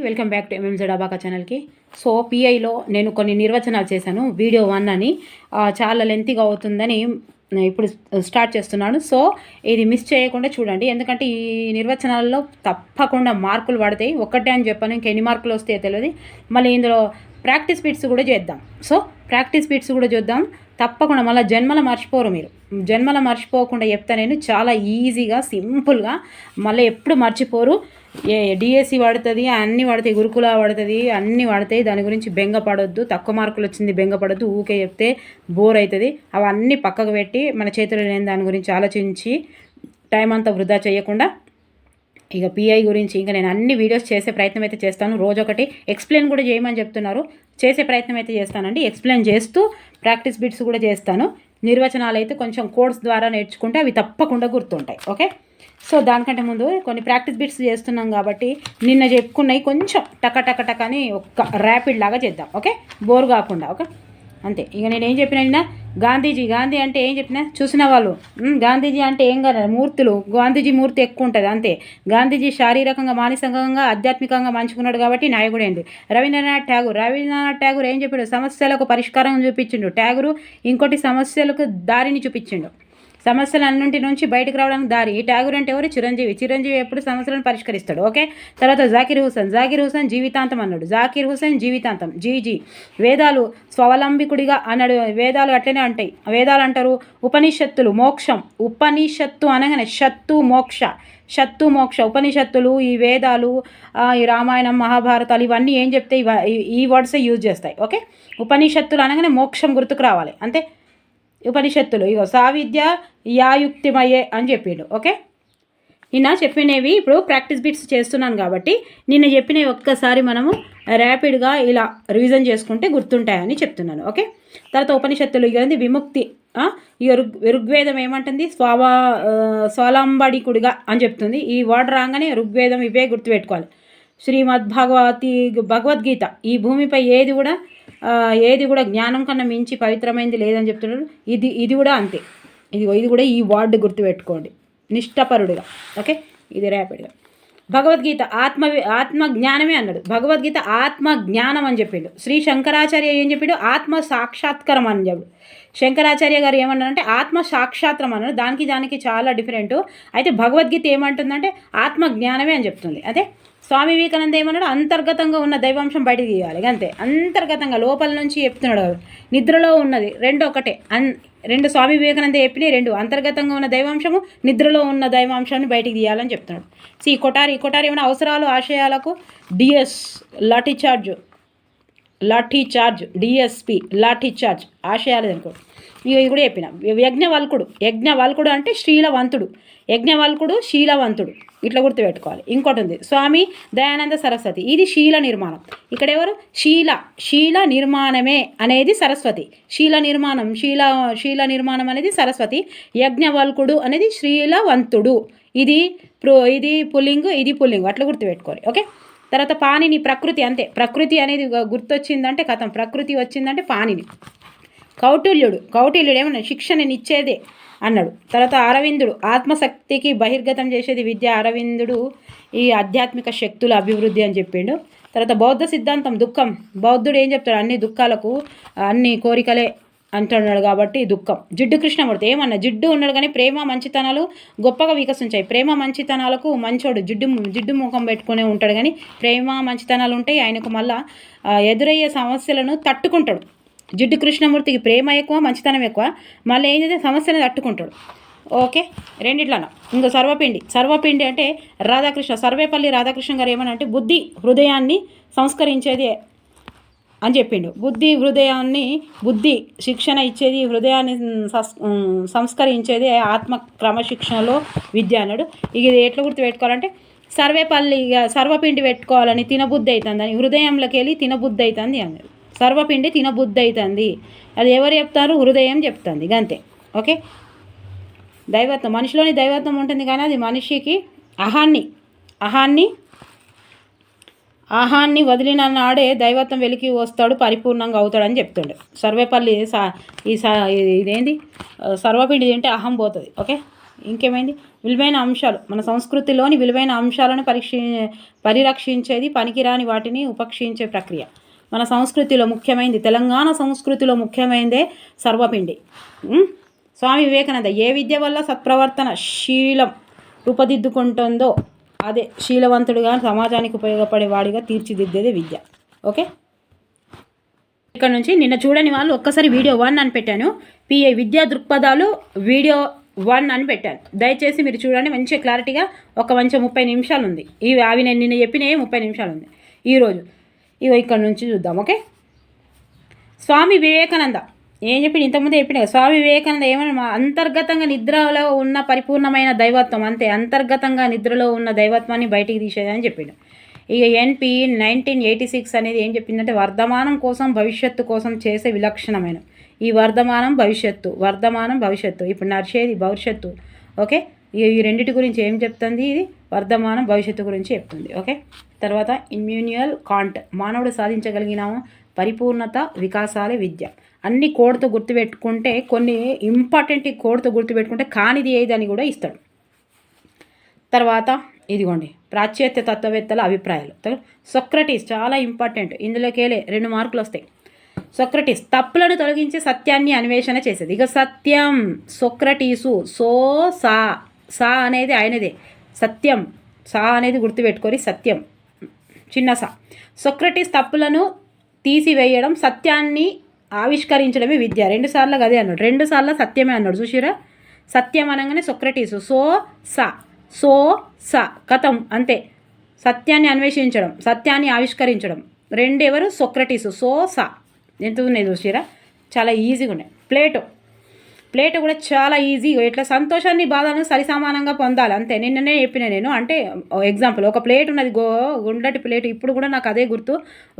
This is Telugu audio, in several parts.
వెల్కమ్ బ్యాక్ టు ఎంఎంజెడ్ అబాకా ఛానల్కి. సో పిఐలో నేను కొన్ని నిర్వచనాలు చేశాను. వీడియో 1 అని చాలా లెంతీగా అవుతుందని ఇప్పుడు స్టార్ట్ చేస్తున్నాను. సో ఇది మిస్ చేయకుండా చూడండి, ఎందుకంటే ఈ నిర్వచనాల్లో తప్పకుండా మార్కులు పడతాయి. ఒక్కటే అని చెప్పాను, ఇంకెన్ని మార్కులు వస్తాయో తెలియదు. మళ్ళీ ఇందులో ప్రాక్టీస్ బిట్స్ కూడా చేద్దాం. సో ప్రాక్టీస్ బిట్స్ కూడా చూద్దాం. తప్పకుండా మళ్ళీ జన్మల మర్చిపోరు. మీరు జన్మల మర్చిపోకుండా చెప్తా నేను, చాలా ఈజీగా సింపుల్గా, మళ్ళీ ఎప్పుడు మర్చిపోరు. డిఎస్సి పడుతుంది, అన్నీ పడతాయి, గురుకుల పడుతుంది, అన్నీ పడతాయి. దాని గురించి బెంగపడొద్దు. తక్కువ మార్కులు వచ్చింది బెంగపడొద్దు. ఊకే చెప్తే బోర్ అవుతుంది. అవన్నీ పక్కకు పెట్టి మన చేతుల్లో లేని దాని గురించి ఆలోచించి టైం అంతా వృధా చేయకుండా ఇక పిఐ గురించి ఇంకా నేను అన్ని వీడియోస్ చేసే ప్రయత్నం అయితే చేస్తాను. రోజొకటి ఎక్స్ప్లెయిన్ కూడా చేయమని చెప్తున్నారు, చేసే ప్రయత్నం అయితే చేస్తానండి. ఎక్స్ప్లెయిన్ చేస్తూ ప్రాక్టీస్ బిట్స్ కూడా చేస్తాను. నిర్వచనాలు అయితే కొంచెం కోడ్స్ ద్వారా నేర్చుకుంటే అవి తప్పకుండా గుర్తుంటాయి. ఓకే, సో దానికంటే ముందు కొన్ని ప్రాక్టీస్ బిట్స్ చేస్తున్నాం కాబట్టి నిన్న చెప్పుకున్నవి కొంచెం టక అని ఒక్క ర్యాపిడ్ లాగా చేద్దాం. ఓకే, బోర్ కాకుండా. ఓకే, అంతే. ఇక నేను ఏం చెప్పినా నిన్న, గాంధీ అంటే ఏం చెప్పినా చూసిన వాళ్ళు, గాంధీజీ అంటే ఏం కదా, మూర్తులు, గాంధీజీ మూర్తి ఎక్కువ ఉంటుంది అంతే. గాంధీజీ శారీరకంగా, మానసికంగా, ఆధ్యాత్మికంగా మంచుకున్నాడు కాబట్టి నాయకుడు ఏంటి. రవీంద్రనాథ్ ఠాగూర్ ఏం చెప్పాడు, సమస్యలకు పరిష్కారం చూపించిండు. ఠాగూరు ఇంకోటి సమస్యలకు దారిని చూపించిండు, సమస్యలు అన్నింటి నుంచి బయటకు రావడానికి దారి. ఈ ఠాగూర్ అంటే ఎవరు, చిరంజీవి ఎప్పుడు సమస్యలను పరిష్కరిస్తాడు. ఓకే, తర్వాత జాకిర్ హుసేన్ జీవితాంతం అన్నాడు. జాకిర్ హుసేన్ జీవితాంతం. జీజీ వేదాలు స్వావలంబికుడిగా అన్నాడు. వేదాలు అట్లనే అంటాయి. వేదాలు అంటారు. ఉపనిషత్తులు మోక్షం, ఉపనిషత్తు అనగానే షత్తు మోక్ష ఉపనిషత్తులు, ఈ వేదాలు, ఈ రామాయణం, మహాభారతాలు ఇవన్నీ ఏం చెప్తాయి, ఈ వర్డ్సే యూజ్ చేస్తాయి. ఓకే, ఉపనిషత్తులు అనగానే మోక్షం గుర్తుకు రావాలి అంతే. ఉపనిషత్తులు ఇగో సావిద్య యాయుక్తిమయే అని చెప్పిండు. ఓకే, నిన్న చెప్పినవి ఇప్పుడు ప్రాక్టీస్ బిట్స్ చేస్తున్నాను కాబట్టి నిన్న చెప్పినవి ఒక్కసారి మనము ర్యాపిడ్గా ఇలా రివిజన్ చేసుకుంటే గుర్తుంటాయని చెప్తున్నాను. ఓకే, తర్వాత ఉపనిషత్తులు ఇక విముక్తి, ఇక ఋగ్వేదం ఏమంటుంది, స్వాలంబడికుడిగా అని చెప్తుంది. ఈ వర్డ్ రాగానే ఋగ్వేదం ఇవే గుర్తుపెట్టుకోవాలి. భగవద్గీత, ఈ భూమిపై ఏది కూడా జ్ఞానం కన్నా మించి పవిత్రమైనది లేదని చెప్తున్నాడు. ఇది కూడా అంతే. ఇది కూడా ఈ వర్డ్ గుర్తుపెట్టుకోండి, నిష్ఠపరుడిగా. ఓకే, ఇది ర్యాపిడ్గా. భగవద్గీత ఆత్మ జ్ఞానమే అన్నాడు. భగవద్గీత ఆత్మ జ్ఞానం అని చెప్పిండు. శ్రీ శంకరాచార్య ఏం చెప్పిండు, ఆత్మ సాక్షాత్కారం అని చెప్పాడు. శంకరాచార్య గారు ఏమన్నారంటే ఆత్మ సాక్షాత్రం అన్నాడు. దానికి చాలా డిఫరెంట్. అయితే భగవద్గీత ఏమంటుందంటే ఆత్మ జ్ఞానమే అని చెప్తుంది. అదే స్వామి వివేకానంద ఏమన్నాడు, అంతర్గతంగా ఉన్న దైవాంశం బయటకు తీయాలి అంతే. అంతర్గతంగా లోపల నుంచి చెప్తున్నాడు. నిద్రలో ఉన్నది రెండు ఒకటే. రెండు స్వామి వివేకానంద చెప్పినాయి రెండు. అంతర్గతంగా ఉన్న దైవాంశము, నిద్రలో ఉన్న దైవాంశాన్ని బయటికి తీయాలని చెప్తున్నాడు. కొటారి ఏమైనా అవసరాలు ఆశయాలకు DS lathi charge DSP lathi charge ఆశయాలు అనుకో. ఇవి కూడా చెప్పిన. యజ్ఞవల్కుడు అంటే శీలవంతుడు ఇట్లా గుర్తుపెట్టుకోవాలి. ఇంకోటి ఉంది స్వామి దయానంద సరస్వతి, ఇది శీల నిర్మాణం. ఇక్కడ ఎవరు, శీల నిర్మాణమే అనేది సరస్వతి. శీల నిర్మాణం అనేది సరస్వతి. యజ్ఞవల్కుడు అనేది శీలవంతుడు. ఇది పుల్లింగు, ఇది పుల్లింగు, అట్లా గుర్తుపెట్టుకోవాలి. ఓకే, తర్వాత పాణిని, ప్రకృతి అంతే. ప్రకృతి అనేది గుర్తొచ్చిందంటే కథం, ప్రకృతి వచ్చిందంటే పాణిని. కౌటిల్యుడు ఏమన్నా శిక్షణనిచ్చేదే అన్నాడు. తర్వాత అరవిందుడు ఆత్మశక్తికి బహిర్గతం చేసేది విద్య. అరవిందుడు ఈ ఆధ్యాత్మిక శక్తుల అభివృద్ధి అని చెప్పిండు. తర్వాత బౌద్ధ సిద్ధాంతం దుఃఖం. బౌద్ధుడు ఏం చెప్తాడు, అన్ని దుఃఖాలకు అన్ని కోరికలే అంటున్నాడు కాబట్టి దుఃఖం. జిడ్డు కృష్ణమూర్తి ఏమన్నా, జిడ్డు ఉన్నాడు కానీ ప్రేమ మంచితనాలు గొప్పగా వికసించాయి. ప్రేమ మంచితనాలకు మంచోడు, జిడ్డు ముఖం పెట్టుకునే ఉంటాడు కానీ ప్రేమ మంచితనాలు ఉంటాయి ఆయనకు. మళ్ళా ఎదురయ్యే సమస్యలను తట్టుకుంటాడు. జిడ్డు కృష్ణమూర్తికి ప్రేమ ఎక్కువ, మంచితనం ఎక్కువ. మళ్ళీ ఏం చేస్తే సమస్యను తట్టుకుంటాడు. ఓకే, రెండిట్లన. ఇంకా సర్వపిండి అంటే సర్వేపల్లి రాధాకృష్ణ గారు ఏమన్నా అంటే బుద్ధి హృదయాన్ని సంస్కరించేది అని చెప్పిండు. బుద్ధి శిక్షణ ఇచ్చేది, హృదయాన్ని సంస్కరించేది ఆత్మ క్రమశిక్షణలో విద్య అన్నాడు. ఇది ఎట్లా గుర్తుపెట్టుకోవాలంటే సర్వపిండి పెట్టుకోవాలని తినబుద్ధి అవుతుందని, హృదయంలోకి వెళ్ళి తినబుద్ధి అవుతుంది అన్నాడు. సర్వపిండి తినబుద్ధి అవుతుంది, అది ఎవరు చెప్తారు, హృదయం చెప్తుంది అంతే. ఓకే, దైవత్వం, మనిషిలోని దైవత్వం ఉంటుంది కానీ అది మనిషికి అహాన్ని వదిలిన నాడే దైవత్వం వెలికి వస్తాడు, పరిపూర్ణంగా అవుతాడని చెప్తుండే. సర్వేపల్లి ఇదేంది, సర్వపిండి తింటే అహం పోతుంది. ఓకే, ఇంకేమైంది, విలువైన అంశాలు, మన సంస్కృతిలోని విలువైన అంశాలను పరిరక్షించేది, పనికిరాని వాటిని ఉపక్షించే ప్రక్రియ. మన సంస్కృతిలో ముఖ్యమైనది, తెలంగాణ సంస్కృతిలో ముఖ్యమైనదే సర్వపిండి. స్వామి వివేకానంద, ఏ విద్య వల్ల సత్ప్రవర్తన శీలం రూపుదిద్దుకుంటుందో అదే శీలవంతుడిగా, సమాజానికి ఉపయోగపడే వాడిగా తీర్చిదిద్దేదే విద్య. ఓకే, ఇక్కడ నుంచి నిన్న చూడని వాళ్ళు ఒక్కసారి వీడియో 1 అని పెట్టాను, పిఐ విద్యా దృక్పథాలు వీడియో 1 అని పెట్టాను. దయచేసి మీరు చూడండి, మంచిగా క్లారిటీగా ఒక మంచి 30 నిమిషాలు ఉంది. అవి నేను నిన్న చెప్పినవి 30 నిమిషాలు ఉంది. ఈరోజు ఇక్కడ నుంచి చూద్దాం. ఓకే, స్వామి వివేకానంద ఏం చెప్పి ఇంతకుముందే చెప్పిన, స్వామి వివేకానంద ఏమన్నా అంతర్గతంగా నిద్రలో ఉన్న పరిపూర్ణమైన దైవత్వం, అంతే, అంతర్గతంగా నిద్రలో ఉన్న దైవత్వాన్ని బయటికి తీసేదని చెప్పిండు. ఇక ఎన్పి 1986 అనేది ఏం చెప్పిందంటే, వర్ధమానం కోసం భవిష్యత్తు కోసం చేసే విలక్షణమైన, ఈ వర్ధమానం భవిష్యత్తు ఇప్పుడు నడిచేది భవిష్యత్తు. ఓకే, ఈ రెండింటి గురించి ఏం చెప్తుంది, ఇది వర్ధమానం భవిష్యత్తు గురించి చెప్తుంది. ఓకే, తర్వాత ఇమ్యూనియల్ కాంట్, మానవుడు సాధించగలిగిన పరిపూర్ణత వికాసాలే విద్య. అన్ని కోడ్తో గుర్తుపెట్టుకుంటే, కొన్ని ఇంపార్టెంట్ కోడ్తో గుర్తుపెట్టుకుంటే కానిది ఏదని కూడా ఇస్తాడు. తర్వాత ఇదిగోండి, ప్రాచ్యత్య తత్వవేత్తల అభిప్రాయాలు. సోక్రటీస్ చాలా ఇంపార్టెంట్, ఇందులోకెళ్ళే 2 మార్కులు వస్తాయి. సోక్రటీస్ తప్పులను తొలగించి సత్యాన్ని అన్వేషణ చేసేది. ఇక సత్యం, సోక్రటీసు, సా అనేది ఆయనదే, సత్యం, సా అనేది గుర్తుపెట్టుకొని సత్యం, చిన్న సా. సోక్రటీస్ తప్పులను తీసివేయడం, సత్యాన్ని ఆవిష్కరించడమే విద్య. 2 సార్లు అదే అన్నాడు, 2 సార్లు సత్యమే అన్నాడు. చూసిరా, సత్యం అనగానే సోక్రటీసు, సా కథం, అంతే. సత్యాన్ని అన్వేషించడం, సత్యాన్ని ఆవిష్కరించడం, 2 ఎవరు, సోక్రటీసు, సా. ఎంత ఉన్నాయి చూసిరా, చాలా ఈజీగా ఉన్నాయి. ప్లేటో కూడా చాలా ఈజీ. ఇట్లా సంతోషాన్ని బాధను సరిసమానంగా పొందాలి, అంతే. నిన్ననే చెప్పిన నేను, అంటే ఎగ్జాంపుల్, ఒక ప్లేట్ ఉన్నది, గుండ్రటి ప్లేట్, ఇప్పుడు కూడా నాకు అదే గుర్తు.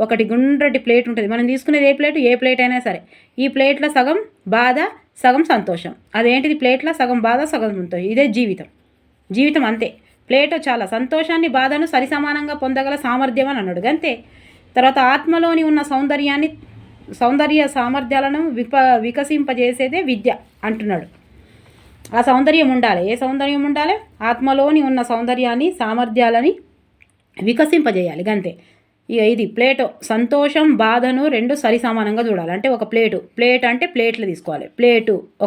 ఒకటి గుండ్రటి ప్లేట్ ఉంటుంది, మనం తీసుకునేది ఏ ప్లేట్ అయినా సరే, ఈ ప్లేట్లో సగం బాధ సగం సంతోషం. అదేంటిది, ప్లేట్లో సగం బాధ సగం సంతోషం. ఇదే జీవితం అంతే. ప్లేటో చాలా సంతోషాన్ని బాధను సరిసమానంగా పొందగల సామర్థ్యం అని అన్నాడు, అంతే. తర్వాత ఆత్మలోని ఉన్న సౌందర్య సామర్థ్యాలను వికసింపజేసేదే విద్య అంటున్నాడు. ఆ సౌందర్యం ఉండాలి. ఏ సౌందర్యం ఉండాలి, ఆత్మలోని ఉన్న సామర్థ్యాలని వికసింపజేయాలి, అంతే. ఇది ప్లేటో, సంతోషం బాధను 2 సరిసమానంగా చూడాలి. అంటే ఒక ప్లేట్ అంటే ప్లేట్లు తీసుకోవాలి,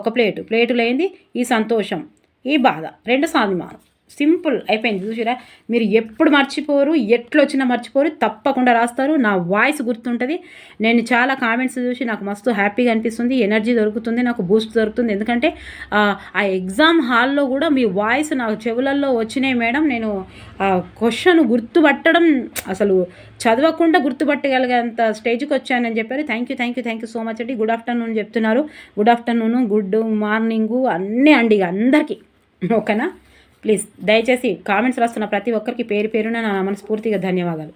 ఒక ప్లేటులో ఏంది ఈ సంతోషం, ఈ బాధ 2 సమానం. సింపుల్ అయిపోయింది. చూసిరా, మీరు ఎప్పుడు మర్చిపోరు, ఎట్లొచ్చినా మర్చిపోరు, తప్పకుండా రాస్తారు. నా వాయిస్ గుర్తుంటుంది. నేను చాలా కామెంట్స్ చూసి నాకు మస్తు హ్యాపీగా అనిపిస్తుంది, ఎనర్జీ దొరుకుతుంది, నాకు బూస్ట్ దొరుకుతుంది. ఎందుకంటే ఆ ఎగ్జామ్ హాల్లో కూడా మీ వాయిస్ నాకు చెవులలో వచ్చినాయి మేడం. నేను క్వశ్చన్ గుర్తుపట్టడం, అసలు చదవకుండా గుర్తుపట్టగలిగేంత స్టేజ్కి వచ్చానని చెప్పారు. థ్యాంక్ యూ సో మచ్ అండి. గుడ్ ఆఫ్టర్నూన్ చెప్తున్నారు, గుడ్ ఆఫ్టర్నూన్, గుడ్ మార్నింగు అన్నీ అండి అందరికీ. ఓకేనా, ప్లీజ్ దయచేసి కామెంట్స్ రాస్తున్న ప్రతి ఒక్కరికి పేరున నా మనస్ఫూర్తిగా ధన్యవాదాలు.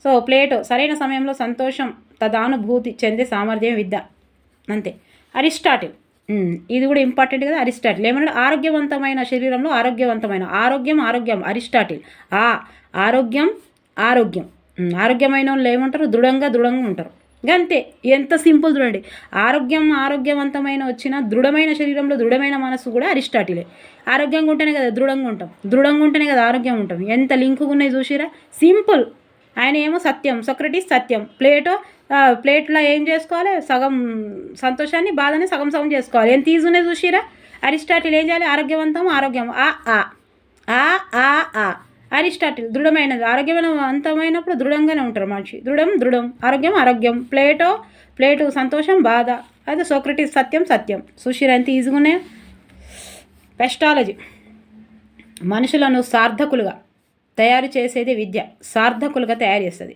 సో ప్లేటో, సరైన సమయంలో సంతోషం తదానుభూతి చెందే సామర్థ్యం విద్య, అంతే. అరిస్టాటిల్, ఇది కూడా ఇంపార్టెంట్ కదా. అరిస్టాటిల్ ఏమన్నాడు, ఆరోగ్యవంతమైన శరీరంలో ఆరోగ్యం. అరిస్టాటిల్ ఆరోగ్యమైన వాళ్ళు ఏమంటారు, దృఢంగా ఉంటారు, అంతే. ఎంత సింపుల్ చూడండి. ఆరోగ్యవంతమైన వచ్చిన దృఢమైన శరీరంలో దృఢమైన మనసు కూడా అరిస్టాటిలే. ఆరోగ్యంగా ఉంటేనే కదా దృఢంగా ఉంటేనే కదా ఆరోగ్యం ఉంటాం. ఎంత లింకుగా ఉన్నాయి చూసిరా, సింపుల్. ఆయన ఏమో సత్యం, సోక్రటీస్ సత్యం. ప్లేట్లో ఏం చేసుకోవాలి, సగం సంతోషాన్ని బాధని సగం చేసుకోవాలి. ఎంత ఈజీ ఉన్నాయి చూసిరా. అరిస్టాటిల్ ఏం చేయాలి, ఆరోగ్యం అరిస్టాటిల్ దృఢమైనది, ఆరోగ్యవంతమైనప్పుడు దృఢంగానే ఉంటారు మనిషి. దృఢం, ఆరోగ్యం. ప్లేటో సంతోషం బాధ, అది సోక్రటీస్ సత్యం. సుషిర ఎంత ఈజీగా ఉన్నాయి. పెస్టాలజీ, మనుషులను సార్థకులుగా తయారు చేసేది విద్య, సార్థకులుగా తయారు చేస్తుంది.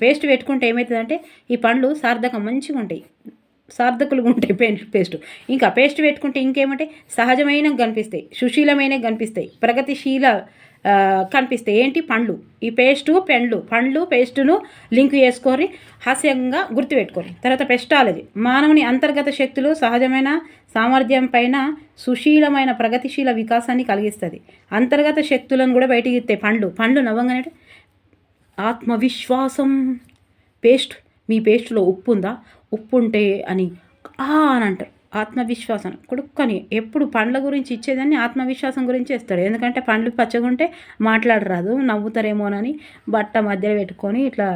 పేస్ట్ పెట్టుకుంటే ఏమవుతుందంటే, ఈ పండ్లు సార్థకం మంచిగా ఉంటాయి, సార్థకులుగా ఉంటాయి పేస్ట్. ఇంకా పేస్ట్ పెట్టుకుంటే ఇంకేమంటే సహజమైన కనిపిస్తాయి, సుశీలమైన కనిపిస్తాయి, ప్రగతిశీల కనిపిస్తాయి. ఏంటి, పండ్లు. ఈ పండ్లు పేస్టును లింక్ చేసుకొని హాస్యంగా గుర్తుపెట్టుకోండి. తర్వాత పెస్టాలజీ, మానవుని అంతర్గత శక్తులు సహజమైన సామర్థ్యం పైన సుశీలమైన ప్రగతిశీల వికాసాన్ని కలిగిస్తుంది. అంతర్గత శక్తులను కూడా బయటికి ఇస్తాయి పండ్లు నవ్వంగానే. ఆత్మవిశ్వాసం, మీ పేస్టులో ఉప్పు ఉందా, ఉప్పు ఉంటే అని అంటారు. ఆత్మవిశ్వాసం కొడుక్కొని ఎప్పుడు పండ్ల గురించి ఇచ్చేదాన్ని ఆత్మవిశ్వాసం గురించి ఇస్తాడు. ఎందుకంటే పండ్లు పచ్చగుంటే మాట్లాడరాదు, నవ్వుతారేమోనని బట్ట మధ్యలో పెట్టుకొని ఇట్లా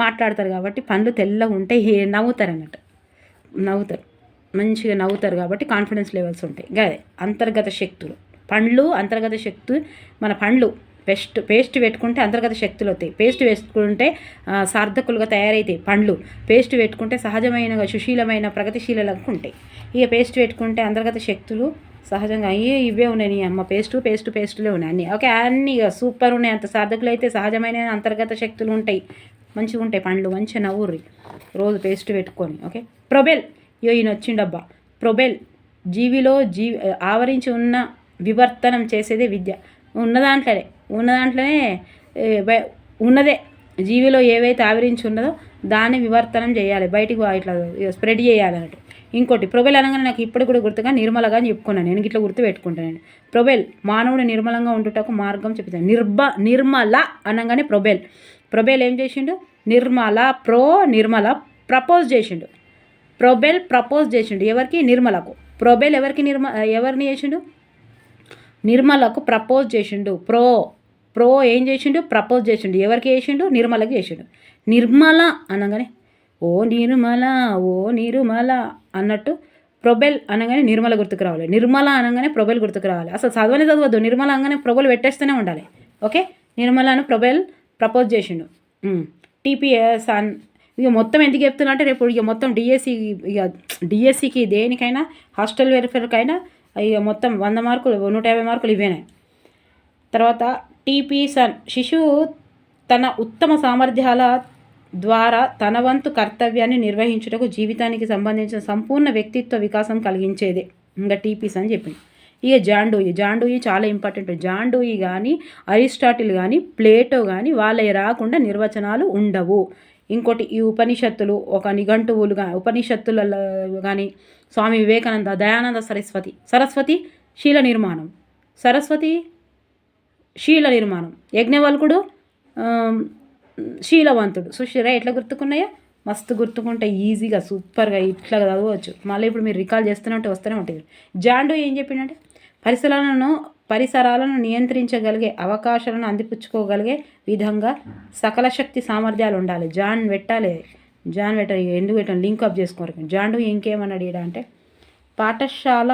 మాట్లాడతారు. కాబట్టి పండ్లు తెల్లగా ఉంటే నవ్వుతారు అన్నట్టు, నవ్వుతారు, మంచిగా నవ్వుతారు. కాబట్టి కాన్ఫిడెన్స్ లెవెల్స్ ఉంటాయి. గదే అంతర్గత శక్తులు. పండ్లు అంతర్గత శక్తి. మన పండ్లు పేస్ట్ పెట్టుకుంటే అంతర్గత శక్తులు వస్తాయి. పేస్ట్ వేసుకుంటే సార్థకులుగా తయారైతాయి పండ్లు. పేస్ట్ పెట్టుకుంటే సహజమైన సుశీలమైన ప్రగతిశీలకు ఉంటాయి. ఇక పేస్ట్ పెట్టుకుంటే అంతర్గత శక్తులు సహజంగా ఇవే ఉన్నాయి. అమ్మ పేస్టులే ఉన్నాయి అన్నీ. ఓకే, అన్నీ సూపర్ ఉన్నాయి. అంత సార్థకులు అయితే సహజమైన అంతర్గత శక్తులు ఉంటాయి. మంచిగా ఉంటాయి పండ్లు. మంచిగా నవ్వుర్రి రోజు పేస్ట్ పెట్టుకొని. Okay, Froebel. ఈయన వచ్చిండబ్బా. ప్రొబెల్ జీవిలో ఆవరించి ఉన్న వివర్తనం చేసేదే విద్య. ఉన్న దాంట్లోనే ఉన్నదే జీవిలో ఏవైతే ఆవరించి ఉన్నదో దాన్ని వివర్తనం చేయాలి, బయటికి ఇట్లా స్ప్రెడ్ చేయాలి అన్నట్టు. ఇంకోటి ప్రొబెల్ అనగానే నాకు ఇప్పుడు కూడా గుర్తుగా నిర్మలగా అని చెప్పుకున్నాను. నేను ఇట్లా గుర్తు పెట్టుకుంటాను. ప్రొబెల్ మానవుడు నిర్మలంగా ఉండుటకు మార్గం చెప్తాను. నిర్మల అనగానే ప్రొబెల్ ఏం చేసిండు? నిర్మల ప్రపోజ్ చేసిండు. ప్రొబెల్ ప్రపోజ్ చేసిండు ఎవరికి? నిర్మలకు. ప్రొబెల్ ఎవరిని చేసిండు? నిర్మలకు ప్రపోజ్ చేసిండు. ప్రో ఏం చేసిండు? ప్రపోజ్ చేసిండు. ఎవరికి చేసిండు? నిర్మలకి చేసిండు. నిర్మల అనగానే ఓ నిర్మల అన్నట్టు ప్రొబెల్ అనగానే నిర్మల గుర్తుకు రావాలి. నిర్మల అనగానే ప్రొబెల్ గుర్తుకు రావాలి. అసలు చదవద్దు. నిర్మల అనగానే ప్రొబెల్ పెట్టేస్తూనే ఉండాలి. ఓకే, నిర్మలను ప్రొబెల్ ప్రపోజ్ చేసిండు. టీపీఎస్ ఇక మొత్తం ఎందుకు చెప్తున్నా అంటే రేపు ఇక మొత్తం డిఎస్సికి దేనికైనా హాస్టల్ వెల్ఫేర్కైనా ఇక మొత్తం 100 మార్కులు 150 మార్కులు ఇవేనాయి. తర్వాత టీపీ సన్ శిశువు తన ఉత్తమ సామర్థ్యాల ద్వారా తన వంతు కర్తవ్యాన్ని నిర్వహించుటకు జీవితానికి సంబంధించిన సంపూర్ణ వ్యక్తిత్వ వికాసం కలిగించేదే ఇంకా టీపీస్ అని చెప్పింది. ఇక జాండూయి చాలా ఇంపార్టెంట్. జాండూయి కానీ అరిస్టాటిల్ కానీ ప్లేటో కానీ వాళ్ళవి రాకుండా నిర్వచనాలు ఉండవు. ఇంకోటి ఈ ఉపనిషత్తులు ఒక నిఘంటువులు ఉపనిషత్తులలో కానీ స్వామి వివేకానంద, దయానంద సరస్వతి శీల నిర్మాణం యజ్ఞవల్కుడు శీలవంతుడు. సుశీరా ఎట్లా గుర్తుకున్నాయా? మస్తు గుర్తుకుంటాయి, ఈజీగా సూపర్గా ఇట్లా చదవచ్చు. మళ్ళీ ఇప్పుడు మీరు రికాల్ చేస్తూనే వస్తూనే ఉంటుంది. జాండు ఏం చెప్పిందంటే పరిసరాలను నియంత్రించగలిగే అవకాశాలను అందిపుచ్చుకోగలిగే విధంగా సకల శక్తి సామర్థ్యాలు ఉండాలి. జాన్ పెట్టాలి ఎందుకు పెట్టాలి? లింక్ అప్ చేసుకోరు. జాండు ఇంకేమన్నాడు ఈడ అంటే పాఠశాల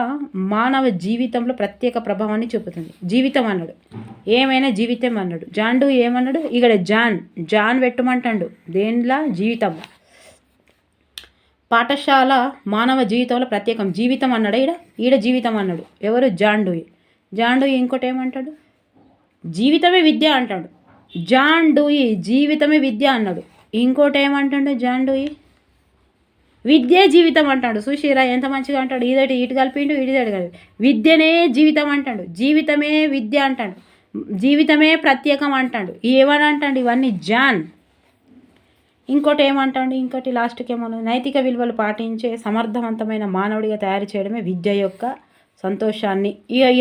మానవ జీవితంలో ప్రత్యేక ప్రభావాన్ని చూపుతుంది. జీవితం అన్నాడు, ఏమైనా జీవితం అన్నాడు. జాండు ఏమన్నాడు? ఇక్కడ జాన్ పెట్టమంటాడు. దేనిలా? జీవితం. పాఠశాల మానవ జీవితంలో ప్రత్యేకం జీవితం అన్నాడు. ఈడ జీవితం అన్నాడు. ఎవరు? జాండు ఇంకోటి ఏమంటాడు? జీవితమే విద్య అంటాడు. జాండూయి జీవితమే విద్య అన్నాడు. ఇంకోటి ఏమంటాడు? జాండూయి విద్యే జీవితం అంటాడు. సుశీరా ఎంత మంచిగా అంటాడు. ఇటు కలిపిండు, ఇటు కలిపి విద్యనే జీవితం అంటాడు. జీవితమే విద్య అంటాడు. జీవితమే ప్రత్యేకం అంటాడు. ఏమని అంటాడు? ఇవన్నీ జాన్. ఇంకోటి ఏమంటాడు? ఇంకోటి లాస్ట్కి ఏమన్నా నైతిక విలువలు పాటించే సమర్థవంతమైన మానవుడిగా తయారు చేయడమే విద్య యొక్క సంతోషాన్ని.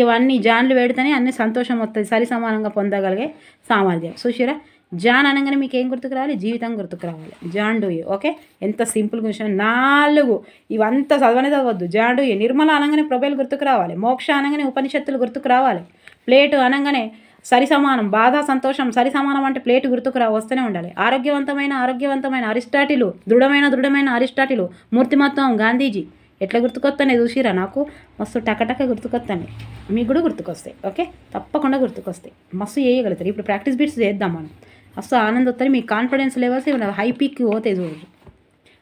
ఇవన్నీ జాన్లు పెడితేనే అన్ని సంతోషం వస్తుంది, సరి సమానంగా పొందగలిగే సామర్థ్యం. సుశీరా జాన్ అనగానే మీకు ఏం గుర్తుకు రావాలి? జీవితం గుర్తుకు రావాలి. జాండూయి. ఓకే, ఎంత సింపుల్గా విషయం. 4 ఇవంతా చదవద్దు. జాండూయి. నిర్మల అనగానే ప్రొబెల్ గుర్తుకు రావాలి. మోక్ష అనగానే ఉపనిషత్తులు గుర్తుకు రావాలి. ప్లేటు అనగానే సరి సమానం, బాధ సంతోషం సరి సమానం అంటే ప్లేటు గుర్తుకు వస్తూనే ఉండాలి. ఆరోగ్యవంతమైన అరిస్టాటిలు, దృఢమైన అరిస్టాటిలు, మూర్తిమత్వం గాంధీజీ. ఎట్లా గుర్తుకొస్తానే చూసిరా? నాకు మస్తు టకటక గుర్తుకొస్తాయి. మీకు కూడా గుర్తుకొస్తాయి. ఓకే, తప్పకుండా గుర్తుకొస్తాయి. మస్తు చేయగలుగుతారు. ఇప్పుడు ప్రాక్టీస్ బిట్స్ చేద్దాం మనం. మస్తు ఆనందం వస్తుంది. మీ కాన్ఫిడెన్స్ లెవెల్స్ హై పీక్కి పోతాయి. చూడు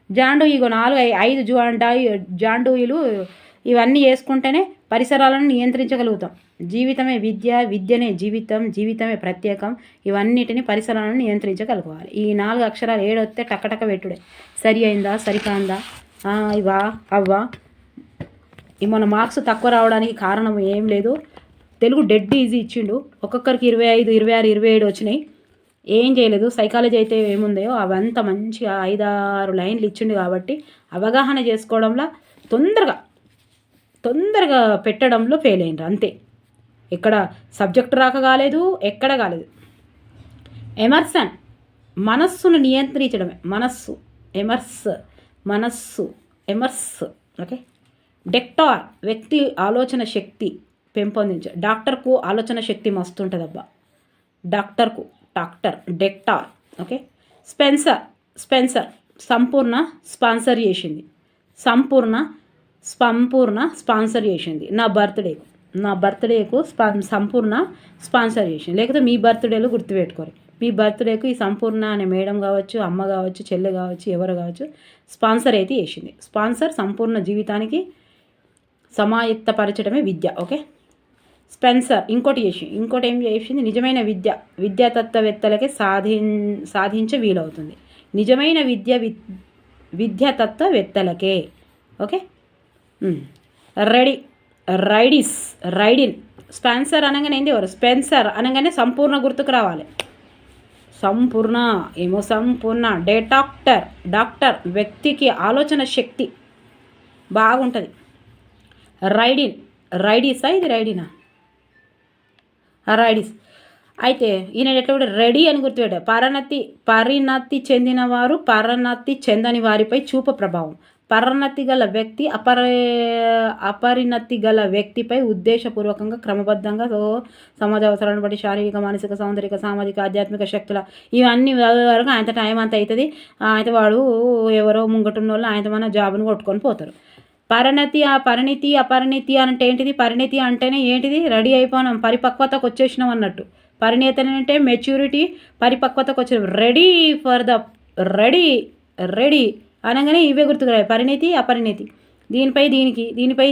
జాండూ ఇగో 4-5 జాండూయిలు ఇవన్నీ వేసుకుంటేనే పరిసరాలను నియంత్రించగలుగుతాం. జీవితమే విద్య, విద్యనే జీవితం, జీవితమే ప్రత్యేకం. ఇవన్నిటిని పరిసరాలను నియంత్రించగలుగుతాలి. ఈ 4 అక్షరాలు ఏడొస్తే టకటక పెట్టుడే. సరి అయిందా, సరికాందా, ఇవా అవ్వా. మన మార్క్స్ తక్కువ రావడానికి కారణం ఏం లేదు. తెలుగు డెడ్ ఈజీ ఇచ్చిండు. ఒక్కొక్కరికి 25, 26, 27 వచ్చినాయి. ఏం చేయలేదు. సైకాలజీ అయితే ఏముందో అవంతా మంచిగా 5-6 లైన్లు ఇచ్చిండు. కాబట్టి అవగాహన చేసుకోవడంలో తొందరగా పెట్టడంలో ఫెయిల్ అయినరు అంతే. ఎక్కడ సబ్జెక్ట్ రాక కాలేదు, ఎక్కడ కాలేదు. ఎమర్సన్ మనస్సును నియంత్రించడమే. మనస్సు ఎమర్స్. ఓకే, డెక్టార్ వ్యక్తి ఆలోచన శక్తి పెంపొందించే. డాక్టర్కు ఆలోచన శక్తి మస్తు ఉంటుందబ్బా. డాక్టర్ డెక్టార్. ఓకే. స్పెన్సర్ సంపూర్ణ స్పాన్సర్ చేసింది. సంపూర్ణ స్పాన్సర్ చేసింది నా బర్త్డేకు సంపూర్ణ స్పాన్సర్ చేసింది. లేకపోతే మీ బర్త్డేలు గుర్తుపెట్టుకోరు. మీ బర్త్డేకు ఈ సంపూర్ణ అనే మేడం కావచ్చు, అమ్మ కావచ్చు, చెల్లె కావచ్చు, ఎవరు కావచ్చు, స్పాన్సర్ అయితే చేసింది. స్పాన్సర్ సంపూర్ణ జీవితానికి సమాయత్తపరచడమే విద్య. ఓకే. స్పెన్సర్ ఇంకోటి ఏం చేసింది, నిజమైన విద్యాతత్వవేత్తలకే సాధించ వీలవుతుంది. నిజమైన విద్యాతత్వవేత్తలకే. ఓకే. రైడిన్. స్పాన్సర్ అనగానే ఏంది, ఎవరు స్పెన్సర్ అనగానే సంపూర్ణ గుర్తుకు రావాలి. సంపూర్ణ. డాక్టర్ వ్యక్తికి ఆలోచన శక్తి బాగుంటుంది. రైడిస్ అయితే ఈయన ఎట్లా కూడా రెడీ అని గుర్తుపెట్టారు. పరిణతి చెందినవారు పరిణతి చెందని వారిపై చూప ప్రభావం. పరిణతి గల వ్యక్తి అపరిణతి గల వ్యక్తిపై ఉద్దేశపూర్వకంగా క్రమబద్ధంగా సమాజ అవసరాలను బట్టి శారీరక, మానసిక, సౌందర్యక, సామాజిక, ఆధ్యాత్మిక శక్తుల ఇవన్నీ వరకు ఆయన టైం అంత అవుతుంది. అయితే వాడు ఎవరో ముంగటున్న వాళ్ళు ఆయన మన జాబును కొట్టుకొని పోతారు. పరిణితి అపరిణితి అంటే ఏంటిది? పరిణితి అంటేనే ఏంటిది, రెడీ అయిపోయినాం, పరిపక్వతకు వచ్చేసినాం అన్నట్టు. పరిణితి అంటే మెచ్యూరిటీ, పరిపక్వతకు వచ్చేసాం, రెడీ అనగానే ఇవే గుర్తుకురాయి. పరిణితి అపరిణితి. దీనిపై